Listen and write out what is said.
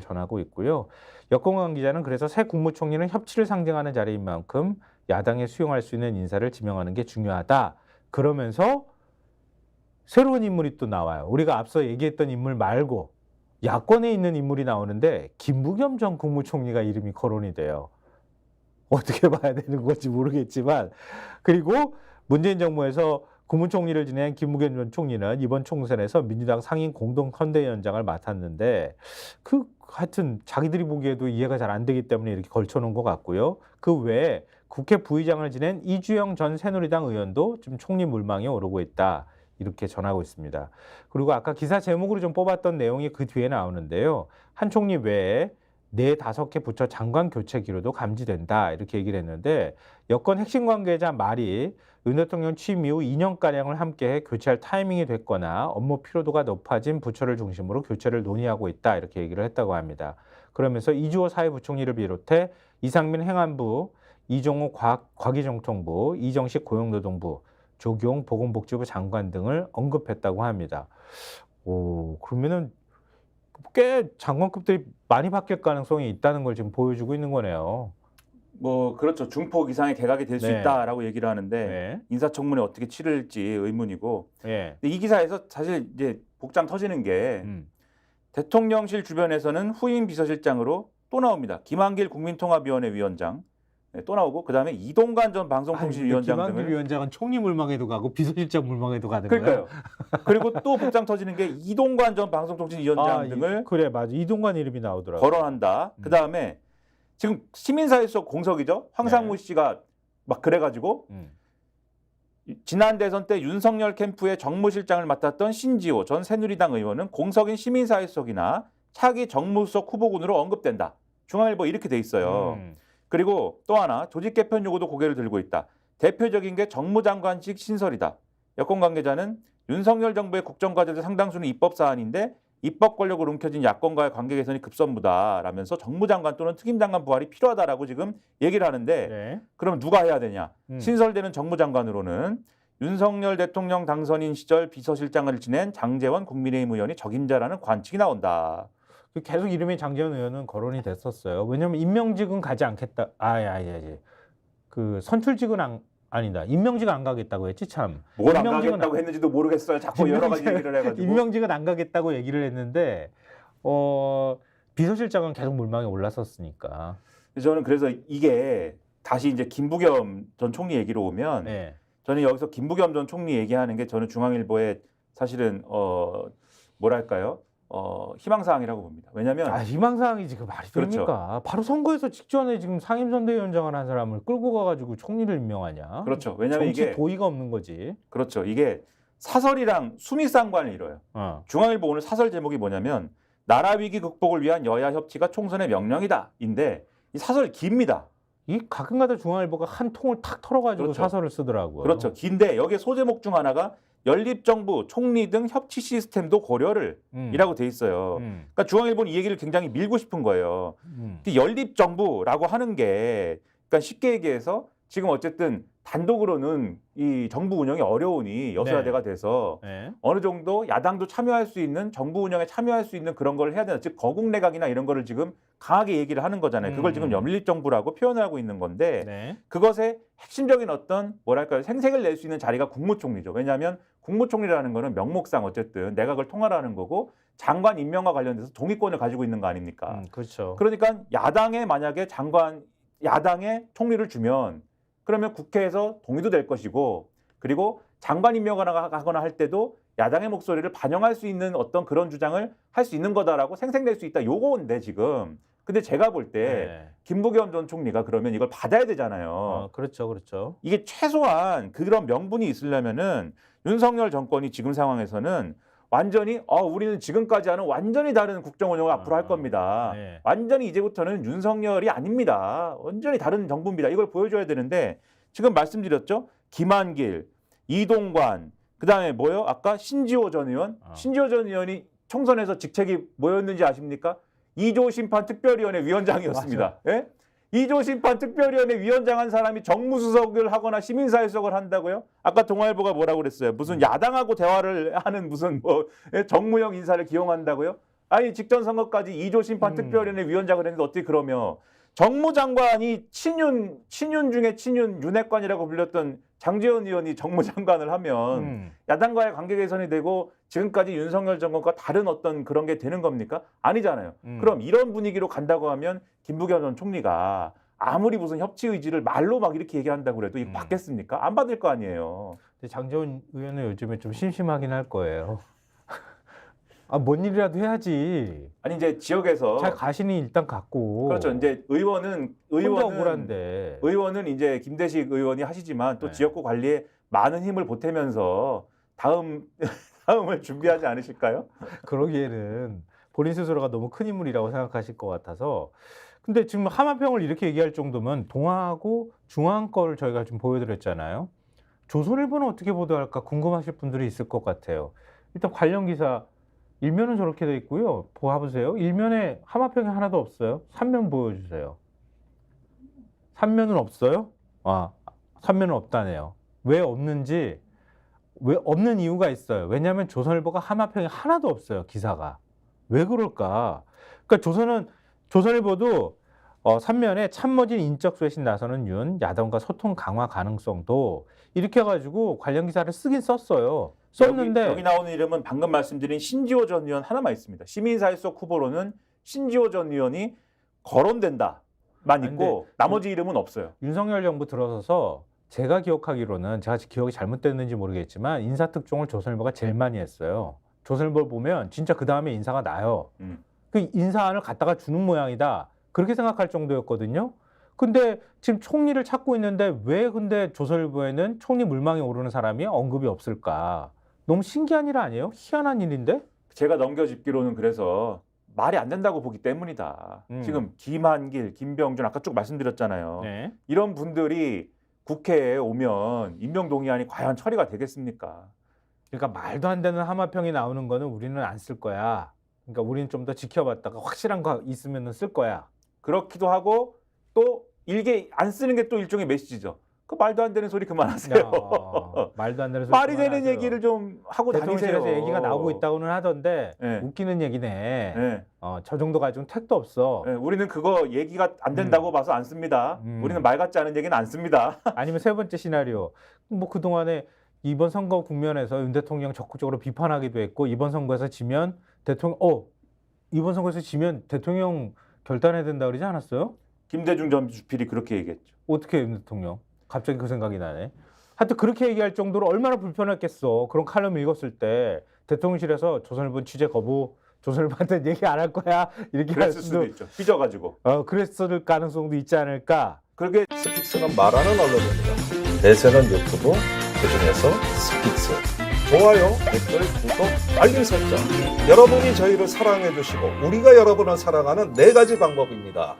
전하고 있고요. 여권 관계자는 그래서 새 국무총리는 협치를 상징하는 자리인 만큼 야당에 수용할 수 있는 인사를 지명하는 게 중요하다. 그러면서 새로운 인물이 또 나와요. 우리가 앞서 얘기했던 인물 말고 야권에 있는 인물이 나오는데 김부겸 전 국무총리가 이름이 거론이 돼요. 어떻게 봐야 되는 건지 모르겠지만, 그리고 문재인 정부에서 국무총리를 지낸 김부겸 전 총리는 이번 총선에서 민주당 상임 공동선대위원장을 맡았는데 하여튼 자기들이 보기에도 이해가 잘 안 되기 때문에 이렇게 걸쳐놓은 것 같고요. 그 외에 국회 부의장을 지낸 이주영 전 새누리당 의원도 지금 총리 물망에 오르고 있다. 이렇게 전하고 있습니다. 그리고 아까 기사 제목으로 좀 뽑았던 내용이 그 뒤에 나오는데요. 한 총리 외에 4, 5개 부처 장관 교체 기류도 감지된다. 이렇게 얘기를 했는데 여권 핵심 관계자 말이 윤 대통령 취임 이후 2년가량을 함께해 교체할 타이밍이 됐거나 업무 피로도가 높아진 부처를 중심으로 교체를 논의하고 있다. 이렇게 얘기를 했다고 합니다. 그러면서 이주호 사회부총리를 비롯해 이상민 행안부, 이종호 과기정통부, 이정식 고용노동부, 조경 보건복지부 장관 등을 언급했다고 합니다. 그러면은 꽤 장관급들이 많이 바뀔 가능성이 있다는 걸 지금 보여주고 있는 거네요. 뭐 그렇죠. 중폭 이상의 개각이 될 수 네. 있다라고 얘기를 하는데 네. 인사청문회 어떻게 치를지 의문이고. 네. 근데 이 기사에서 사실 이제 복장 터지는 게 대통령실 주변에서는 후임 비서실장으로 또 나옵니다. 김한길 국민통합위원회 위원장 또 나오고 그다음에 이동관 전 방송통신위원장 김한길 등을. 위원장은 총리 물망에도 가고 비서실장 물망에도 가는 거예요. 그러니까요. 그리고 또 복장 터지는 게 이동관 전 방송통신위원장 등을 그래 맞아. 이동관 이름이 나오더라고요. 거론한다. 그다음에 지금 시민사회 속 공석이죠. 황상무 씨가 막 그래가지고 지난 대선 때 윤석열 캠프의 정무실장을 맡았던 신지호 전 새누리당 의원은 공석인 시민사회 속이나 차기 정무수석 후보군으로 언급된다. 중앙일보 이렇게 돼 있어요. 그리고 또 하나 조직 개편 요구도 고개를 들고 있다. 대표적인 게 정무장관직 신설이다. 여권 관계자는 윤석열 정부의 국정과제들 상당수는 입법 사안인데 입법 권력으로 움켜진 야권과의 관계 개선이 급선무다라면서 정무장관 또는 특임장관 부활이 필요하다라고 지금 얘기를 하는데 그럼 누가 해야 되냐? 신설되는 정무장관으로는 윤석열 대통령 당선인 시절 비서실장을 지낸 장제원 국민의힘 의원이 적임자라는 관측이 나온다. 계속 이름이 장제원 의원은 거론이 됐었어요. 왜냐하면 임명직은 가지 않겠다. 그 선출직은 아니다. 임명직은 안 가겠다고 했지 참. 뭘 안 가겠다고 했는지도 모르겠어요. 자꾸 여러 가지 얘기를 해가지고. 임명직은 안 가겠다고 얘기를 했는데 비서실장은 계속 물망에 올랐었으니까. 저는 그래서 이게 다시 이제 김부겸 전 총리 얘기로 오면 저는 여기서 김부겸 전 총리 얘기하는 게 저는 중앙일보의 사실은 뭐랄까요? 희망사항이라고 봅니다. 왜냐하면 희망사항이지 그 말이 됩니까? 그렇죠. 바로 선거에서 직전에 지금 상임선대위원장을 한 사람을 끌고 가가지고 총리를 임명하냐? 그렇죠. 왜냐하면 정치 이게 도의가 없는 거지. 그렇죠. 이게 사설이랑 수미상관을 이뤄요. 중앙일보 오늘 사설 제목이 뭐냐면 나라 위기 극복을 위한 여야 협치가 총선의 명령이다인데 이 사설이 깁니다. 이 가끔가다 중앙일보가 한 통을 탁 털어가지고 그렇죠. 사설을 쓰더라고요. 그렇죠. 긴데 여기에 소제목 중 하나가 연립정부, 총리 등 협치 시스템도 고려를 이라고 돼 있어요. 그러니까 중앙일보는 이 얘기를 굉장히 밀고 싶은 거예요. 연립정부라고 하는 게 그러니까 쉽게 얘기해서 지금 어쨌든 단독으로는 이 정부 운영이 어려우니 여소야대가 돼서 어느 정도 야당도 참여할 수 있는 정부 운영에 참여할 수 있는 그런 걸 해야 된다. 즉 거국 내각이나 이런 거를 지금 강하게 얘기를 하는 거잖아요. 그걸 지금 연립정부라고 표현을 하고 있는 건데 그것의 핵심적인 어떤 뭐랄까요 생색을 낼 수 있는 자리가 국무총리죠. 왜냐하면 국무총리라는 거는 명목상 어쨌든 내각을 통할하는 거고 장관 임명과 관련돼서 동의권을 가지고 있는 거 아닙니까? 그렇죠. 그러니까 야당에 만약에 야당에 총리를 주면 그러면 국회에서 동의도 될 것이고 그리고 장관 임명을 하거나 할 때도 야당의 목소리를 반영할 수 있는 어떤 그런 주장을 할 수 있는 거다라고 생색낼 수 있다. 요거인데 지금. 근데 제가 볼 때 김부겸 전 총리가 그러면 이걸 받아야 되잖아요. 그렇죠. 이게 최소한 그런 명분이 있으려면은 윤석열 정권이 지금 상황에서는 완전히 우리는 지금까지 하는 완전히 다른 국정 운영을 앞으로 할 겁니다. 완전히 이제부터는 윤석열이 아닙니다. 완전히 다른 정부입니다. 이걸 보여줘야 되는데 지금 말씀드렸죠. 김한길, 이동관, 그다음에 뭐요? 아까 신지호 전 의원. 신지호 전 의원이 총선에서 직책이 뭐였는지 아십니까? 2조 심판 특별위원회 위원장이었습니다. 예? 2조 심판 특별위원회 위원장 한 사람이 정무수석을 하거나 시민사회수석을 한다고요? 아까 동아일보가 뭐라고 그랬어요? 무슨 야당하고 대화를 하는 무슨 정무형 인사를 기용한다고요? 아니 직전 선거까지 2조 심판 특별위원회 위원장을 했는데 어떻게 그러며 정무장관이 친윤 중에 친윤 윤핵관이라고 불렸던 장제원 의원이 정무장관을 하면 야당과의 관계 개선이 되고 지금까지 윤석열 정권과 다른 어떤 그런 게 되는 겁니까? 아니잖아요. 그럼 이런 분위기로 간다고 하면 김부겸 전 총리가 아무리 무슨 협치 의지를 말로 막 이렇게 얘기한다고 그래도 이거 받겠습니까? 안 받을 거 아니에요. 근데 장제원 의원은 요즘에 좀 심심하긴 할 거예요. 아, 뭔 일이라도 해야지. 아니 이제 지역에서 잘 가시니 일단 갖고. 그렇죠. 이제 의원은 억울한데. 이제 김대식 의원이 하시지만 또 네. 지역구 관리에 많은 힘을 보태면서 다음을 준비하지 않으실까요? 그러기에는 본인 스스로가 너무 큰 인물이라고 생각하실 것 같아서. 근데 지금 하마평을 이렇게 얘기할 정도면 동아하고 중앙 거를 저희가 좀 보여드렸잖아요. 조선일보는 어떻게 보도할까 궁금하실 분들이 있을 것 같아요. 일단 관련 기사 일면은 저렇게 돼 있고요. 봐보세요. 일면에 하마평이 하나도 없어요. 3면 보여주세요. 3면은 없어요? 아, 3면은 없다네요. 왜 없는지, 왜 없는 이유가 있어요. 왜냐하면 조선일보가 하마평이 하나도 없어요. 기사가. 왜 그럴까? 그러니까 조선일보도 3면에 참모진 인적 쇄신 나서는 윤, 야당과 소통 강화 가능성도 이렇게 해가지고 관련 기사를 쓰긴 썼어요. 썼는데 여기 나오는 이름은 방금 말씀드린 신지호 전 의원 하나만 있습니다. 시민사회 속 후보로는 신지호 전 의원이 거론된다만 있고 나머지 이름은 없어요. 윤석열 정부 들어서서 제가 기억하기로는 제가 기억이 잘못됐는지 모르겠지만 인사특종을 조선일보가 제일 많이 했어요. 조선일보를 보면 진짜 그 다음에 인사가 나요. 그 인사안을 갖다가 주는 모양이다. 그렇게 생각할 정도였거든요. 근데 지금 총리를 찾고 있는데 왜 근데 조선일보에는 총리 물망에 오르는 사람이 언급이 없을까? 너무 신기한 일 아니에요? 희한한 일인데? 제가 넘겨짚기로는 그래서 말이 안 된다고 보기 때문이다. 지금 김한길, 김병준 아까 쭉 말씀드렸잖아요. 네. 이런 분들이 국회에 오면 임명동의안이 과연 처리가 되겠습니까? 그러니까 말도 안 되는 하마평이 나오는 거는 우리는 안 쓸 거야. 그러니까 우리는 좀 더 지켜봤다가 확실한 거 있으면 쓸 거야. 그렇기도 하고 또 일개 안 쓰는 게 또 일종의 메시지죠. 그 말도 안 되는 소리 그만하세요. 말도 안 되는 소리 말이 되는 그만하세요. 얘기를 좀 하고 다니세요. 대통령실에서 얘기가 나오고 있다고는 하던데 네. 웃기는 얘기네. 네. 저 정도 가지고는 택도 없어. 네, 우리는 그거 얘기가 안 된다고 봐서 안 씁니다. 우리는 말 같지 않은 얘기는 안 씁니다. 아니면 세 번째 시나리오. 뭐 그동안에 이번 선거 국면에서 윤 대통령 적극적으로 비판하기도 했고 이번 선거에서 지면 이번 선거에서 지면 대통령 결단해야 된다 그러지 않았어요? 김대중 전 주필이 그렇게 얘기했죠. 어떻게 윤 대통령? 갑자기 그 생각이 나네. 하여튼 그렇게 얘기할 정도로 얼마나 불편했겠어. 그런 칼럼 읽었을 때 대통령실에서 조선일보 취재 거부, 조선일보한테 얘기 안 할 거야 이렇게 할 그랬을 수도 있죠. 삐져가지고. 그랬을 가능성도 있지 않을까. 그렇게 스픽스는 말하는 언론입니다. 대세는 유튜브, 그중에서 스픽스. 좋아요, 댓글, 구독, 알림 설정. 여러분이 저희를 사랑해 주시고 우리가 여러분을 사랑하는 4가지 방법입니다.